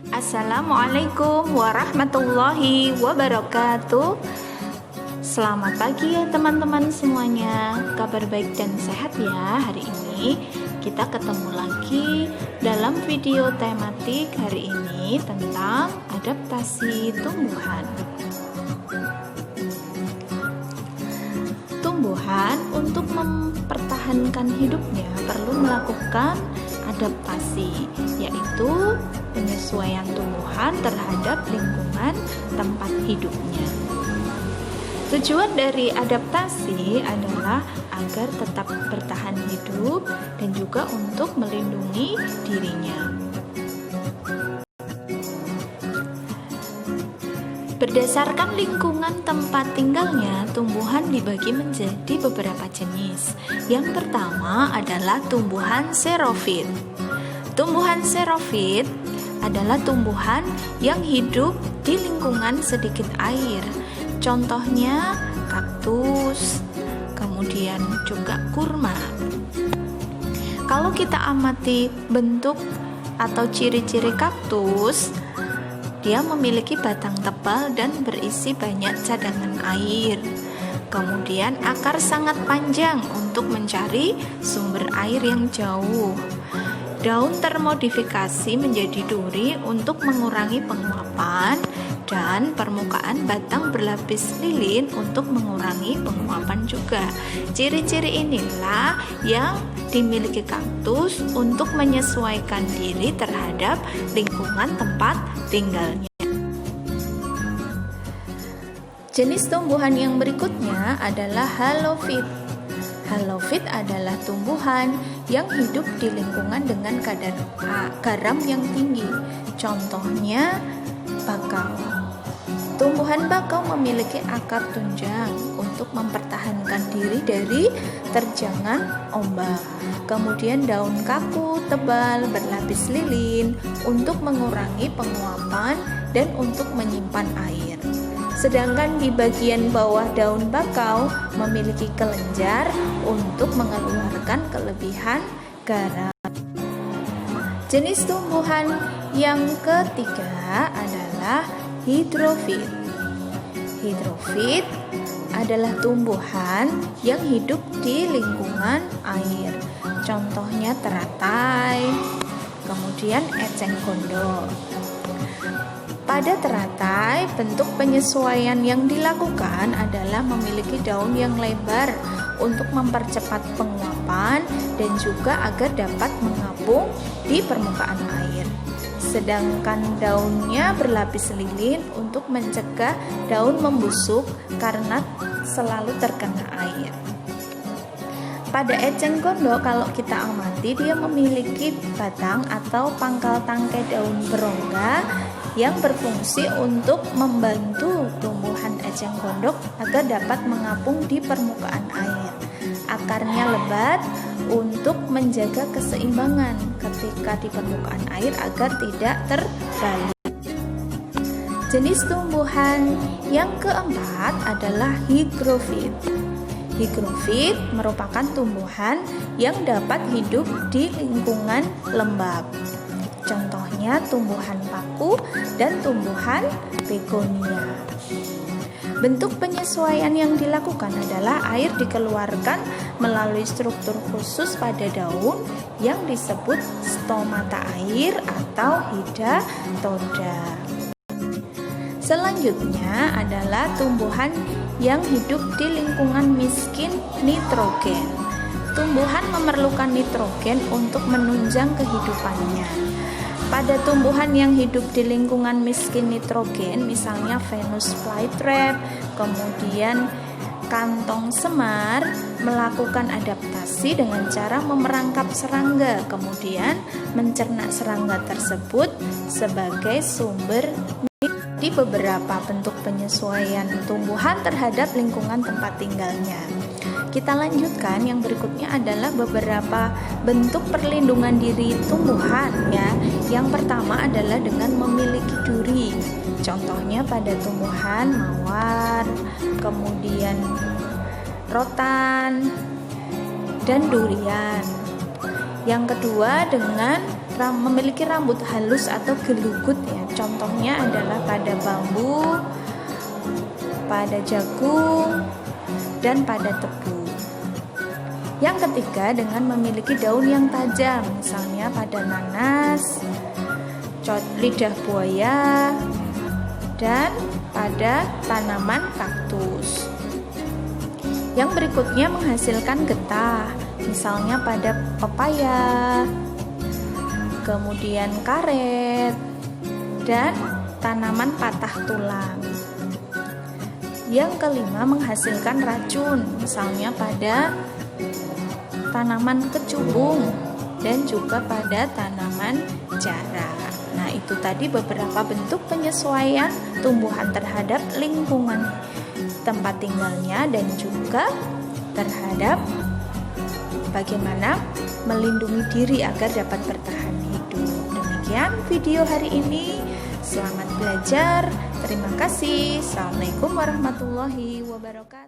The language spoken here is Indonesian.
Assalamualaikum warahmatullahi wabarakatuh. Selamat pagi ya teman-teman semuanya. Kabar baik dan sehat ya. Hari ini kita ketemu lagi dalam video tematik hari ini tentang adaptasi tumbuhan. Tumbuhan untuk mempertahankan hidupnya perlu melakukan adaptasi, yaitu penyesuaian tumbuhan terhadap lingkungan tempat hidupnya. Tujuan dari adaptasi adalah agar tetap bertahan hidup dan juga untuk melindungi dirinya. Berdasarkan lingkungan tempat tinggalnya, tumbuhan dibagi menjadi beberapa jenis. Yang pertama adalah tumbuhan xerofit. Tumbuhan xerofit adalah tumbuhan yang hidup di lingkungan sedikit air. Contohnya kaktus, kemudian juga kurma. Kalau kita amati bentuk atau ciri-ciri kaktus, dia memiliki batang tebal dan berisi banyak cadangan air. Kemudian akar sangat panjang untuk mencari sumber air yang jauh. Daun termodifikasi menjadi duri untuk mengurangi penguapan, dan permukaan batang berlapis lilin untuk mengurangi penguapan juga. Ciri-ciri inilah yang dimiliki kaktus untuk menyesuaikan diri terhadap lingkungan tempat tinggalnya. Jenis tumbuhan yang berikutnya adalah halofit. Halofit adalah tumbuhan yang hidup di lingkungan dengan kadar garam yang tinggi. Contohnya bakau. Tumbuhan bakau memiliki akar tunjang untuk mempertahankan diri dari terjangan ombak. Kemudian daun kaku tebal berlapis lilin untuk mengurangi penguapan dan untuk menyimpan air. Sedangkan di bagian bawah daun bakau memiliki kelenjar untuk mengeluarkan kelebihan garam. Jenis tumbuhan yang ketiga adalah hidrofit. Hidrofit adalah tumbuhan yang hidup di lingkungan air. Contohnya teratai, kemudian eceng gondok. Pada teratai, bentuk penyesuaian yang dilakukan adalah memiliki daun yang lebar untuk mempercepat penguapan dan juga agar dapat mengapung di permukaan air. Sedangkan daunnya berlapis lilin untuk mencegah daun membusuk karena selalu terkena air. Pada eceng gondok, kalau kita amati, dia memiliki batang atau pangkal tangkai daun berongga yang berfungsi untuk membantu tumbuhan eceng gondok agar dapat mengapung di permukaan air. Akarnya lebat untuk menjaga keseimbangan ketika di permukaan air agar tidak terbalik. Jenis tumbuhan yang keempat adalah higrofit. Higrofit merupakan tumbuhan yang dapat hidup di lingkungan lembab. Contohnya tumbuhan paku dan tumbuhan begonia. Bentuk penyesuaian yang dilakukan adalah air dikeluarkan melalui struktur khusus pada daun yang disebut stomata air atau hidatoda. Selanjutnya adalah tumbuhan yang hidup di lingkungan miskin nitrogen. Tumbuhan memerlukan nitrogen untuk menunjang kehidupannya. Pada tumbuhan yang hidup di lingkungan miskin nitrogen, misalnya Venus flytrap, kemudian kantong semar, melakukan adaptasi dengan cara memerangkap serangga, kemudian mencerna serangga tersebut sebagai sumber di beberapa bentuk penyesuaian tumbuhan terhadap lingkungan tempat tinggalnya. Kita lanjutkan, yang berikutnya adalah beberapa bentuk perlindungan diri tumbuhan ya. Yang pertama adalah dengan memiliki duri. Contohnya pada tumbuhan mawar, kemudian rotan dan durian. Yang kedua dengan memiliki rambut halus atau gelugut ya. Contohnya adalah pada bambu, pada jagung, dan pada tebu. Yang ketiga, dengan memiliki daun yang tajam, misalnya pada nanas, lidah buaya, dan pada tanaman kaktus. Yang berikutnya menghasilkan getah, misalnya pada pepaya, kemudian karet, dan tanaman patah tulang. Yang kelima menghasilkan racun, misalnya pada tanaman kecubung dan juga pada tanaman jarak. Nah, itu tadi beberapa bentuk penyesuaian tumbuhan terhadap lingkungan tempat tinggalnya dan juga terhadap bagaimana melindungi diri agar dapat bertahan hidup. Demikian video hari ini. Selamat belajar. Terima kasih. Assalamualaikum warahmatullahi wabarakatuh.